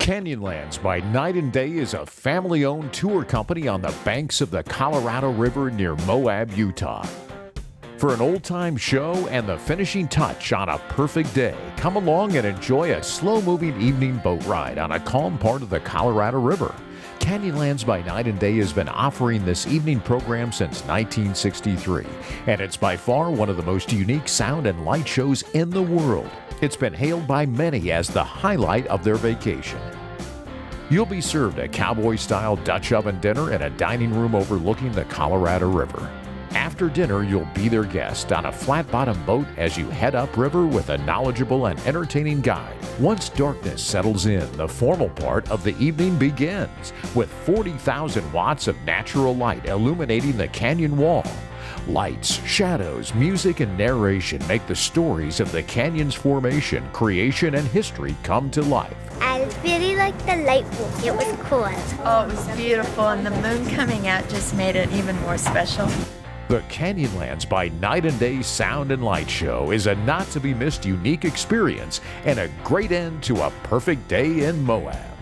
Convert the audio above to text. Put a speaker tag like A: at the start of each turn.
A: Canyonlands by Night and Day is a family-owned tour company on the banks of the Colorado River near Moab, Utah. For an old-time show and the finishing touch on a perfect day, come along and enjoy a slow-moving evening boat ride on a calm part of the Colorado River. Canyonlands by Night and Day has been offering this evening program since 1963, and it's by far one of the most unique sound and light shows in the world. It's been hailed by many as the highlight of their vacation. You'll be served a cowboy-style Dutch oven dinner in a dining room overlooking the Colorado River. After dinner, you'll be their guest on a flat-bottom boat as you head upriver with a knowledgeable and entertaining guide. Once darkness settles in, the formal part of the evening begins with 40,000 watts of natural light illuminating the canyon wall. Lights, shadows, music, and narration make the stories of the canyon's formation, creation, and history come to life.
B: I really liked the light walk. It was cool.
C: Oh, it was beautiful, and the moon coming out just made it even more special.
A: The Canyonlands by Night and Day Sound and Light Show is a not-to-be-missed unique experience and a great end to a perfect day in Moab.